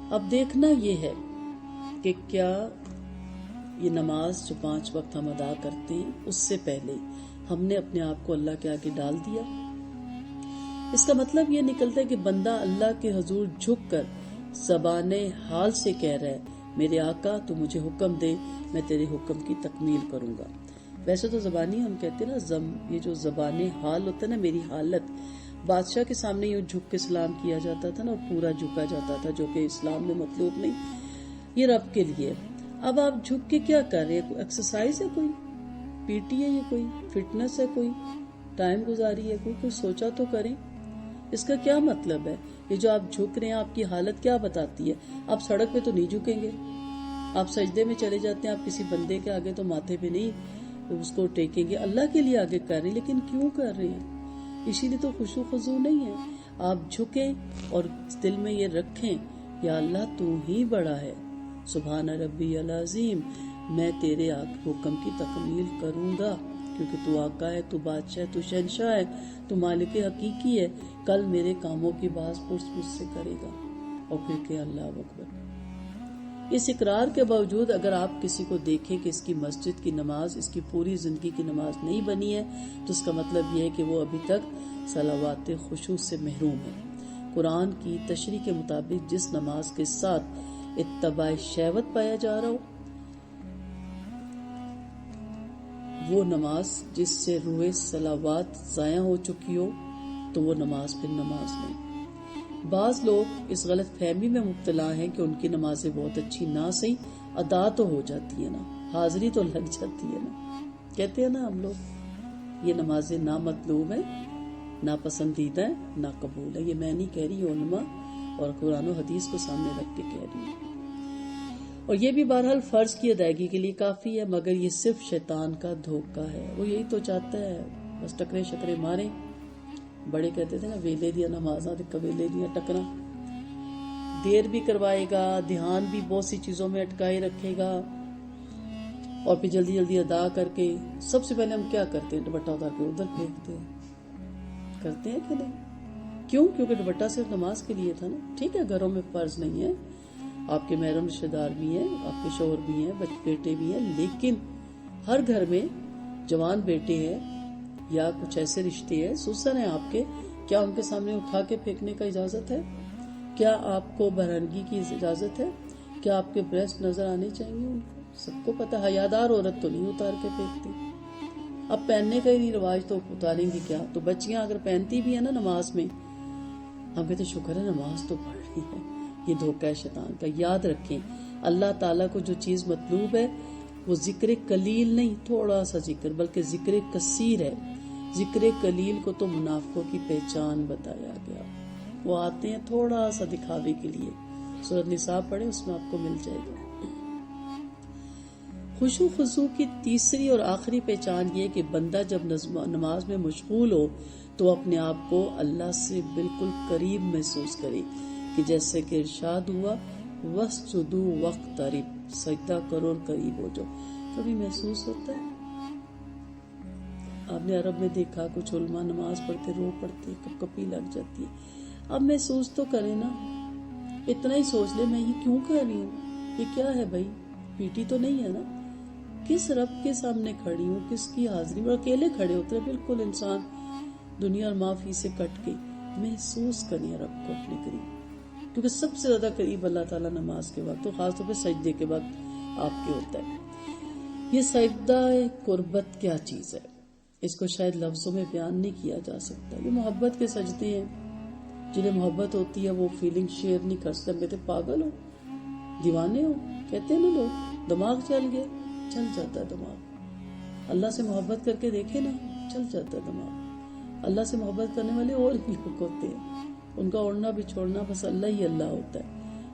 اب دیکھنا یہ ہے کہ کیا یہ نماز جو 5 وقت ہم ادا کرتے ہیں اس سے پہلے ہم نے اپنے آپ کو اللہ کے آگے ڈال دیا. اس کا مطلب یہ نکلتا ہے کہ بندہ اللہ کے حضور جھک کر زبان حال سے کہہ رہا ہے میرے آقا تو مجھے حکم دے، میں تیرے حکم کی تکمیل کروں گا. ویسے تو زبانی ہم کہتے ہیں نا، یہ جو زبان حال ہوتا ہے نا، میری حالت، بادشاہ کے سامنے یوں جھک کے سلام کیا جاتا تھا نا، اور پورا جھکا جاتا تھا، جو کہ اسلام میں مطلوب نہیں، یہ رب کے لیے. اب آپ جھک کے کیا کر رہے ہیں؟ کوئی ایکسرسائز ہے، کوئی پی ٹی ہے، یہ کوئی فٹنس ہے، کوئی ٹائم گزاری ہے، کوئی سوچا تو کریں. اس کا کیا مطلب ہے؟ یہ جو آپ جھک رہے ہیں آپ کی حالت کیا بتاتی ہے؟ آپ سڑک پہ تو نہیں جھکیں گے، آپ سجدے میں چلے جاتے ہیں، آپ کسی بندے کے آگے تو ماتھے پہ نہیں اس کو ٹیکیں گے، اللہ کے لیے آگے کر رہے ہیں. لیکن کیوں کر رہے ہیں؟ اسی لیے تو خشوع خضوع نہیں ہے. آپ جھکیں اور دل میں یہ رکھیں یا اللہ تو ہی بڑا ہے، سبحان ربی العظیم، میں تیرے حکم کی تکمیل کروں گا، کیونکہ تو آقا ہے، تو بادشاہ ہے، تو شہنشاہ ہے، تو مالک حقیقی ہے. کل میرے کاموں کی باز پرس مجھ سے کرے گا. اور پھر کہ اللہ اکبر. اس اقرار کے باوجود اگر آپ کسی کو دیکھیں کہ اس کی مسجد کی نماز اس کی پوری زندگی کی نماز نہیں بنی ہے، تو اس کا مطلب یہ ہے کہ وہ ابھی تک صلوات خشوع سے محروم ہے. قرآن کی تشریح کے مطابق جس نماز کے ساتھ اتباع شہوت پایا جا رہا ہو، وہ نماز جس سے روح صلوات ضائع ہو چکی ہو، تو وہ نماز پھر نماز نہیں. بعض لوگ اس غلط فہمی میں مبتلا ہیں کہ ان کی نمازیں بہت اچھی نہ صحیح ادا تو ہو جاتی ہے نا، حاضری تو لگ جاتی ہے نا. کہتے ہیں نا ہم لوگ، یہ نمازیں نہ مطلوب ہیں، نہ پسندیدہ ہیں، نہ قبول ہے. یہ میں نہیں کہہ رہی، علماء اور قرآن و حدیث کو سامنے رکھ کے کہہ رہی ہوں. اور یہ بھی بہرحال فرض کی ادائیگی کے لیے کافی ہے، مگر یہ صرف شیطان کا دھوکہ ہے. وہ یہی تو چاہتا ہے بس ٹکرے شکرے مارے. بڑے کہتے تھے نا، ویلے دیا نمازاں تے قبیلے دیا ٹکرا. دیر بھی کروائے گا، دھیان بھی بہت سی چیزوں میں اٹکائے رکھے گا، اور پھر جلدی جلدی ادا کر کے سب سے پہلے ہم کیا کرتے ہیں؟ دوپٹہ اتار کے ادھر پھینکتے ہیں. کرتے ہیں کہ نہیں؟ کیوں؟ کیونکہ دوپٹہ صرف نماز کے لیے تھا نا. ٹھیک ہے گھروں میں فرض نہیں ہے، آپ کے محرم رشتہ دار بھی ہیں، آپ کے شوہر بھی ہیں، بیٹے بھی ہیں، لیکن ہر گھر میں جوان بیٹے ہیں یا کچھ ایسے رشتے ہیں، سسر ہیں آپ کے، کیا ان کے سامنے اٹھا کے پھینکنے کا اجازت ہے؟ کیا آپ کو برہنگی کی اجازت ہے؟ کیا آپ کے بریسٹ نظر آنے چاہیے ان کو؟ سب کو پتہ، حیادار عورت تو نہیں اتار کے پھینکتی. اب پہننے کا ہی نہیں رواج تو اتاریں گی کیا؟ تو بچیاں اگر پہنتی بھی ہیں نا نماز میں، ہم کہتے شکر ہے نماز تو پڑھ رہی ہے. یہ دھوکہ ہے شیطان کا. یاد رکھیں اللہ تعالیٰ کو جو چیز مطلوب ہے وہ ذکر قلیل نہیں، تھوڑا سا ذکر، بلکہ ذکر کثیر ہے. ذکر قلیل کو تو منافقوں کی پہچان بتایا گیا. وہ آتے ہیں تھوڑا سا دکھاوے کے لیے. سورۃ نساء پڑھیں، اس میں آپ کو مل جائے گا. خشوع خضوع کی تیسری اور آخری پہچان یہ کہ بندہ جب نماز میں مشغول ہو تو اپنے آپ کو اللہ سے بالکل قریب محسوس کرے، کہ جیسے کہ ارشاد ہوا وَاسْجُدُوا وَاقْتَرِبْ، سجدہ کرو اور قریب ہو جاؤ. کبھی محسوس ہوتا ہے؟ آپ نے عرب میں دیکھا کچھ علماء نماز پڑھتے رو پڑتے، کپ کپی لگ جاتی ہے. اب محسوس تو کریں نا، اتنا ہی سوچ لے میں یہ کیوں کر رہی ہوں، یہ کیا ہے بھائی، پیٹی تو نہیں ہے نا، کس رب کے سامنے کھڑی ہوں، کس کی حاضری میں. اکیلے کھڑے ہوتے ہیں بالکل انسان دنیا اور معافی سے کٹ کے. محسوس کریں رب کو اپنے قریب، کیونکہ سب سے زیادہ قریب اللہ تعالیٰ نماز کے وقت، تو خاص طور پہ سجدے کے وقت آپ کے ہوتا ہے. یہ سجدہ قربت کیا چیز ہے، اس کو شاید لفظوں میں بیان نہیں کیا جا سکتا. یہ محبت کے سجدے ہیں. جنہیں محبت ہوتی ہے وہ فیلنگ شیئر نہیں کر سکتے. کہتے پاگل ہو، دیوانے ہو، کہتے ہیں نا لوگ، دماغ چل گیا. چل جاتا ہے دماغ. اللہ سے محبت کر کے دیکھے نا، چل جاتا ہے دماغ. اللہ سے محبت کرنے والے اور بھی لوگ ہوتے ہیں، ان کا اڑنا بھی چھوڑنا بس اللہ ہی اللہ ہوتا ہے،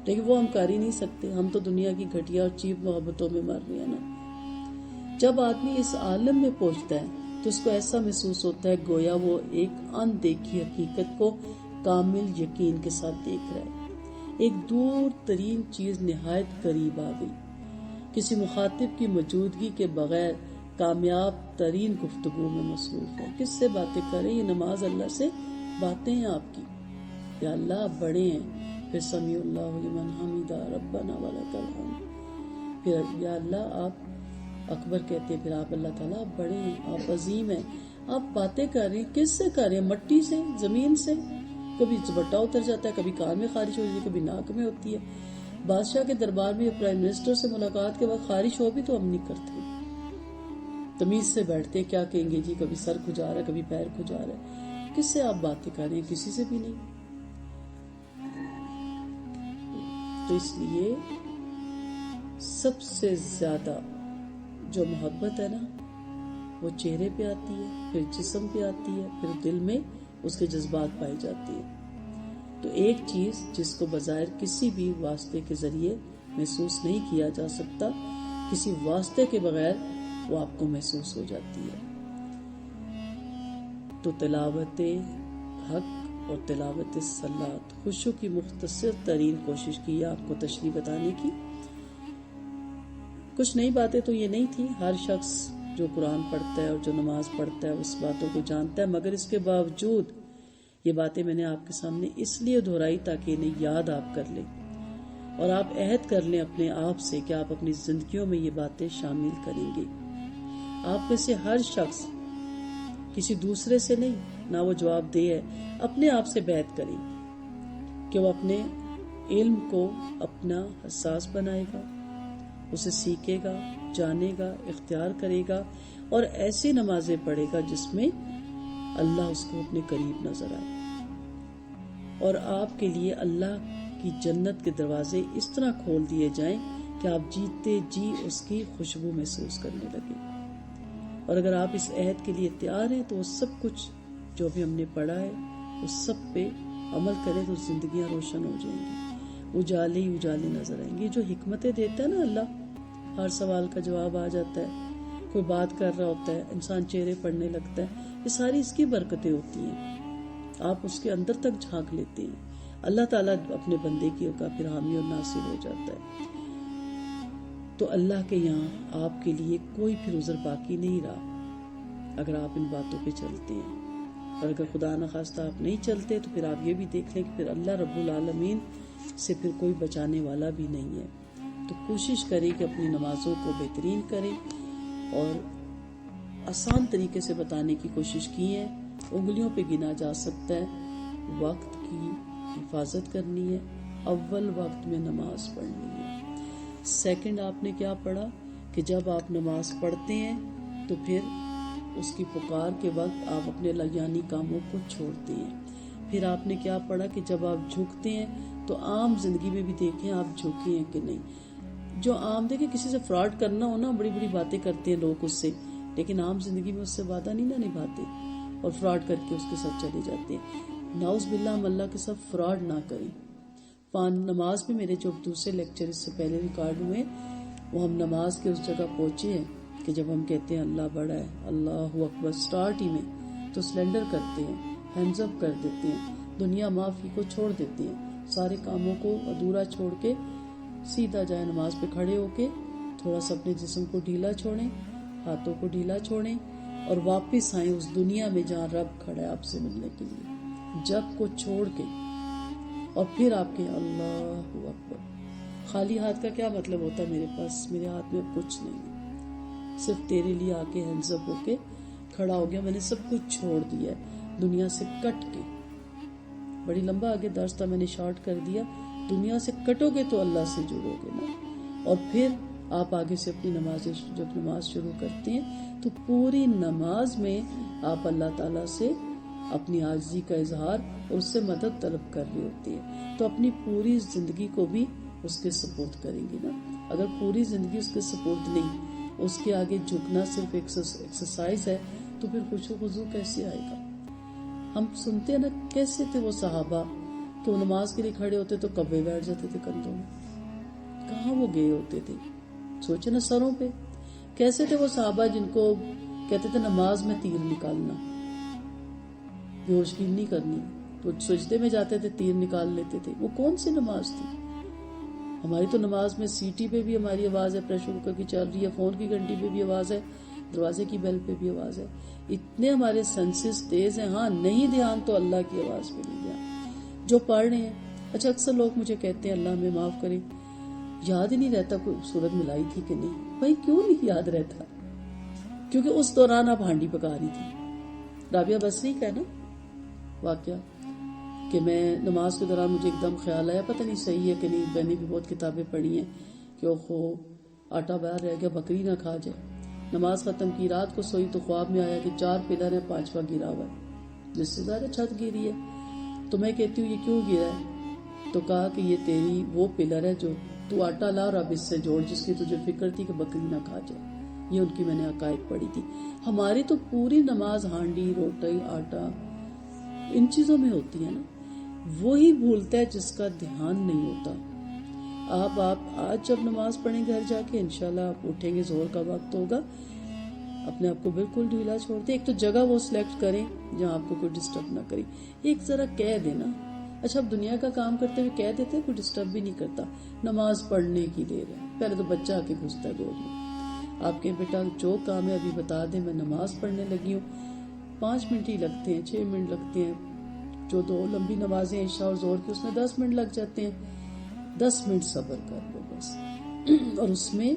لیکن وہ ہم کر ہی نہیں سکتے. ہم تو دنیا کی گھٹیا اور چیپ محبتوں میں مر رہے ہیں نا. جب آدمی اس عالم میں پہنچتا ہے تو اس کو ایسا محسوس ہوتا ہے گویا وہ ایک اندیکھی حقیقت کو کامل یقین کے ساتھ دیکھ رہا ہے. ایک دور ترین چیز نہایت قریب آ گئی. کسی مخاطب کی موجودگی کے بغیر کامیاب ترین گفتگو میں مصروف ہے. کس سے باتیں کریں؟ یہ نماز اللہ سے باتیں ہیں آپ کی. یا اللہ آپ بڑے ہیں، پھر سمیع اللہ لمن حمیدہ ربنا ولک الحمد، پھر یا اللہ آپ اکبر کہتے ہیں، پھر آپ اللہ تعالیٰ آپ بڑے ہیں، آپ عظیم ہیں، آپ باتیں کر رہے ہیں، کس سے کر رہے ہیں؟ مٹی سے، زمین سے، کبھی زبٹا اتر جاتا ہے، کبھی کان میں خارش ہو جاتی ہے، کبھی ناک میں ہوتی ہے۔ بادشاہ کے دربار میں پرائم منسٹر سے ملاقات کے بعد خارش ہو بھی تو ہم نہیں کرتے، تمیز سے بیٹھتے، کیا کہیں گے جی، کبھی سر کھجا رہا ہے، کبھی پیر کھجا رہا ہے، کس سے آپ باتیں کر رہے ہیں؟ کسی سے بھی نہیں۔ تو اس لیے سب سے زیادہ جو محبت ہے نا وہ چہرے پہ آتی ہے، پھر جسم پہ آتی ہے، پھر دل میں اس کے جذبات پائے جاتے ہیں۔ تو ایک چیز جس کو بظاہر کسی بھی واسطے کے ذریعے محسوس نہیں کیا جا سکتا، کسی واسطے کے بغیر وہ آپ کو محسوس ہو جاتی ہے۔ تو تلاوت حق اور تلاوت صلات، خوشو کی مختصر ترین کوشش کی ہے آپ کو تشریح بتانے کی۔ کچھ نئی باتیں تو یہ نہیں تھی، ہر شخص جو قرآن پڑھتا ہے اور جو نماز پڑھتا ہے اس باتوں کو جانتا ہے، مگر اس کے باوجود یہ باتیں میں نے آپ کے سامنے اس لیے دہرائی تاکہ انہیں یاد آپ کر لیں اور آپ عہد کر لیں اپنے آپ سے کہ آپ اپنی زندگیوں میں یہ باتیں شامل کریں گے۔ آپ میں سے ہر شخص کسی دوسرے سے نہیں، نہ وہ جواب دہ ہے، اپنے آپ سے بیعت کریں کہ وہ اپنے علم کو اپنا حساس بنائے گا، اسے سیکھے گا، جانے گا، اختیار کرے گا اور ایسی نمازیں پڑھے گا جس میں اللہ اس کو اپنے قریب نظر آئے، اور آپ کے لیے اللہ کی جنت کے دروازے اس طرح کھول دیے جائیں کہ آپ جیتے جی اس کی خوشبو محسوس کرنے لگے۔ اور اگر آپ اس عہد کے لیے تیار ہیں تو وہ سب کچھ جو بھی ہم نے پڑھا ہے اس سب پہ عمل کریں تو زندگیاں روشن ہو جائیں گی، اجالے ہی اجالے نظر آئیں گے۔ جو حکمتیں دیتا ہے نا اللہ، ہر سوال کا جواب آ جاتا ہے، کوئی بات کر رہا ہوتا ہے انسان چہرے پڑھنے لگتا ہے، یہ ساری اس کی برکتیں ہوتی ہیں۔ آپ اس کے اندر تک جھانک لیتے ہیں، اللہ تعالیٰ اپنے بندے کی کا پھر حامی اور ناصر ہو جاتا ہے۔ تو اللہ کے یہاں آپ کے لیے کوئی پھر عذر باقی نہیں رہا اگر آپ ان باتوں پہ چلتے ہیں، اور اگر خدا نخواستہ آپ نہیں چلتے تو پھر آپ یہ بھی دیکھ لیں کہ پھر اللہ رب العالمین سے پھر کوئی بچانے والا بھی نہیں ہے۔ تو کوشش کریں کہ اپنی نمازوں کو بہترین کریں، اور آسان طریقے سے بتانے کی کوشش کی ہے، انگلیوں پہ گنا جا سکتا ہے۔ وقت کی حفاظت کرنی ہے، اول وقت میں نماز پڑھنی ہے۔ سیکنڈ آپ نے کیا پڑھا کہ جب آپ نماز پڑھتے ہیں تو پھر اس کی پکار کے وقت آپ اپنے لگیانی کاموں کو چھوڑتے ہیں۔ پھر آپ نے کیا پڑھا کہ جب آپ جھکتے ہیں تو عام زندگی میں بھی دیکھیں آپ جھکے ہیں کہ نہیں۔ جو عام دیکھیں کسی سے فراڈ کرنا ہو نا، بڑی بڑی باتیں کرتے ہیں لوگ اس سے، لیکن عام زندگی میں اس سے وعدہ نہیں نہ نبھاتے اور فراڈ کر کے اس کے ساتھ چلے جاتے ہیں۔ نعوذ باللہ، ہم اللہ کے ساتھ فراڈ نہ کریں۔ نماز میں میرے جو دوسرے لیکچر اس سے پہلے ریکارڈ ہوئے، وہ ہم نماز کے اس جگہ پہنچے ہیں کہ جب ہم کہتے ہیں اللہ بڑا ہے، اللہ اکبر، سٹارٹ ہی میں تو سلنڈر کرتے ہیں، ہینڈز اپ کر دیتے ہیں، دنیا معافی کو چھوڑ دیتے ہیں، سارے کاموں کو ادھورا چھوڑ کے سیدھا جائیں نماز پہ کھڑے ہو کے تھوڑا سا اپنے جسم کو ڈھیلا چھوڑیں، ہاتھوں کو ڈھیلا چھوڑیں اور واپس آئیں اس دنیا میں جہاں رب کھڑا ہے آپ سے ملنے کے لیے، جب کو چھوڑ کے، اور پھر آپ کے اللہ اکبر۔ خالی ہاتھ کا کیا مطلب ہوتا ہے؟ میرے پاس، میرے ہاتھ میں اب کچھ نہیں ہے، صرف تیرے لیے آ کے ہینڈز اپ ہو کے کھڑا ہو گیا، میں نے سب کچھ چھوڑ دیا ہے دنیا سے کٹ کے۔ بڑی لمبا آگے درس تھا، میں نے شارٹ کر دیا، دنیا سے کٹو گے تو اللہ سے جڑو گے نا۔ اور پھر آپ آگے سے اپنی جب نماز شروع کرتے ہیں تو پوری نماز میں آپ اللہ تعالیٰ سے اپنی عاجزی کا اظہار اور اس سے مدد طلب کر رہے ہوتے ہیں، تو اپنی پوری زندگی کو بھی اس کے سپورٹ کریں گے نا۔ اگر پوری زندگی اس کے سپورٹ نہیں، اس کے آگے جھکنا صرف ایکسرسائز ہے، تو پھر خشوع و خضوع کیسے آئے گا؟ ہم سنتے ہیں نا کیسے تھے وہ صحابہ کہ وہ نماز کے لیے کھڑے ہوتے تو کبے بیٹھ جاتے تھے کندھوں میں، کہاں وہ گئے ہوتے تھے؟ سوچے نا سروں پہ۔ کیسے تھے وہ صحابہ جن کو کہتے تھے نماز میں تیر نکالنا، بے ہوشگی نہیں کرنی، تو سجدے میں جاتے تھے تیر نکال لیتے تھے؟ وہ کون سی نماز تھی؟ ہماری تو نماز میں سیٹی پہ بھی ہماری آواز ہے، پریشر کوکر کی چل رہی ہے، فون کی گھنٹی پہ بھی آواز ہے، دروازے کی بیل پہ بھی آواز ہے، اتنے ہمارے سینسز تیز ہیں۔ ہاں نہیں دھیان تو اللہ کی آواز پہ نہیں دھیان۔ جو پڑھ رہے ہیں اچھا اکثر لوگ مجھے کہتے ہیں اللہ ہمیں معاف کرے، یاد ہی نہیں رہتا کوئی صورت ملائی تھی کہ نہیں. بھائی کیوں نہیں یاد رہتا؟ کیونکہ اس دوران آپ ہانڈی پکا رہی تھی. رابعہ بصری کا ہے نا واقعہ کہ میں نماز کے دوران مجھے ایک دم خیال آیا، پتہ نہیں صحیح ہے کہ نہیں، میں نے بھی بہت کتابیں پڑھی ہیں کہ اوہو آٹا باہر رہ گیا، بکری نہ کھا جائے. نماز ختم کی، رات کو سوئی تو خواب میں آیا کہ 4 پلر ہیں، 5واں گرا ہوا ہے، جس سے زیادہ چھت گری ہے. تو میں کہتی ہوں یہ کیوں گرا ہے؟ تو کہا کہ یہ تیری وہ پلر ہے جو تو آٹا لا اور اب اس سے جوڑ، جس کی تجھے فکر تھی کہ بکری نہ کھا جائے. یہ ان کی میں نے عقائد پڑھی تھی. ہماری تو پوری نماز ہانڈی، روٹی، آٹا، ان چیزوں میں ہوتی ہے نا. وہی بھولتا ہے جس کا دھیان نہیں ہوتا. آپ آج جب نماز پڑھیں گھر جا کے انشاءاللہ آپ اٹھیں گے، ظہر کا وقت ہوگا، اپنے آپ کو بالکل ڈھیلا چھوڑ دیں. ایک تو جگہ وہ سلیکٹ کریں جہاں آپ کو کوئی ڈسٹرب نہ کرے. ایک ذرا کہہ دینا. اچھا اب دنیا کا کام کرتے ہوئے کہہ دیتے کوئی ڈسٹرب بھی نہیں کرتا. نماز پڑھنے کی دیر ہے، پہلے تو بچہ آ کے گھستا ہے گود میں. آپ کے بیٹا جو کام ہے ابھی بتا دیں میں نماز پڑھنے لگی ہوں. 5 منٹ ہی لگتے ہیں، 6 منٹ لگتے ہیں. جو 2 لمبی نمازیں عشاء اور ظہر کی اس میں 10 منٹ لگ جاتے ہیں. 10 منٹ صبر کر لو بس. اور اس میں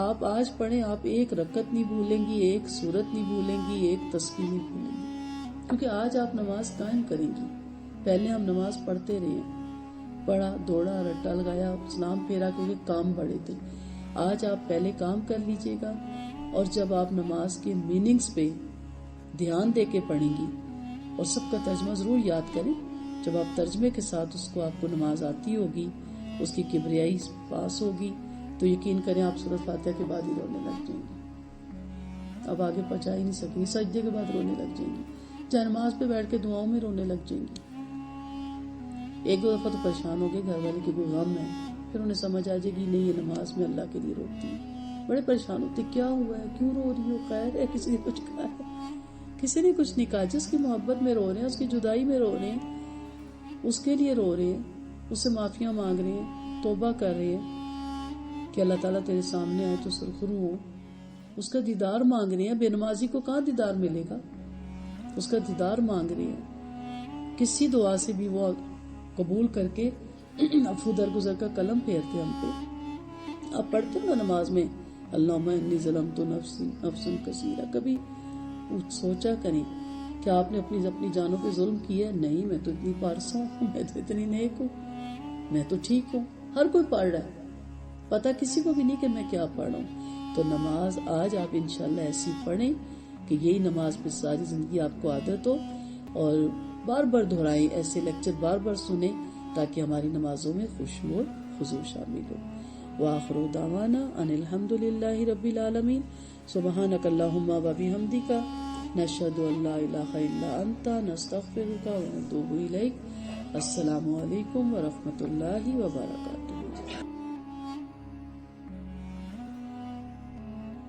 آپ آج پڑھیں، آپ ایک رکعت نہیں بھولیں گی، ایک سورت نہیں بھولیں گی، ایک تسبیح نہیں بھولیں گی، کیونکہ آج آپ نماز قائم کریں گی. پہلے ہم نماز پڑھتے رہے ہیں، پڑھا، دوڑا، رٹا لگایا، سلام پھیرا، کیونکہ کام بڑے تھے. آج آپ پہلے کام کر لیجئے گا، اور جب آپ نماز کے میننگز پہ دھیان دے کے پڑھیں گی، اور سب کا ترجمہ ضرور یاد کریں. جب آپ ترجمے کے ساتھ اس کو آپ کو نماز آتی ہوگی، اس کی کبریائی پاس ہوگی، تو یقین کریں آپ سورۃ فاتحہ کے بعد ہی رونے لگ جائیں گے. اب آگے پہنچا ہی نہیں سکیں گی. سجدے کے بعد رونے لگ جائیں گی. چاہے نماز پہ بیٹھ کے دعاؤں میں رونے لگ جائیں گی. 1-2 دفعہ تو پریشان ہو گئے گھر والے کی کوئی غم ہے، پھر انہیں سمجھ آ جائے گی نہیں یہ نماز میں اللہ کے لیے روتی ہے. بڑے پریشان ہوتے کیا ہوا ہے، کیوں رو رہی ہو، خیر ہے، کسی نے کچھ کہا ہے؟ کسی نے کچھ نہیں کہا. جس کی محبت میں رو رہے ہیں، اس کی جدائی میں رو رہے ہیں، اس کے لیے رو رہے ہیں، اس سے معافیاں مانگ رہے ہیں، توبہ کر رہے ہیں کہ اللہ تعالیٰ تیرے سامنے آئے تو سرخرو ہو. اس کا دیدار مانگ رہے ہیں. بے نمازی کو کہاں دیدار ملے گا؟ اس کا دیدار مانگ رہے ہیں. کسی دعا سے بھی وہ قبول کر کے عفو درگزر کا قلم پھیرتے ہم پہ. آپ پڑھتے ہو نا نماز میں اللہم انی ظلمت نفسی نفسا کثیرا، کبھی سوچا کریں کہ آپ نے اپنی جانوں پہ ظلم کیا ہے؟ نہیں، میں تو اتنی پارسا ہوں، میں تو اتنی نیک ہوں، میں تو ٹھیک ہوں. ہر کوئی پڑھ رہا ہے، پتہ کسی کو بھی نہیں کہ میں کیا پڑھ رہا ہوں. تو نماز آج آپ انشاءاللہ ایسی پڑھیں کہ یہی نماز پہ ساری زندگی آپ کو عادت ہو، اور بار بار دہرائیں، ایسے لیکچر بار بار سنیں تاکہ ہماری نمازوں میں خشوع اور خضوع شامل ہو. وآخر دعوانا ان الحمدللہ رب العالمین. سبحانک اللہم و بحمدک، نشہد ان لا الہ الا انت، نستغفرک و نتوب الیک. السلام علیکم ورحمۃ اللہ وبرکاتہ.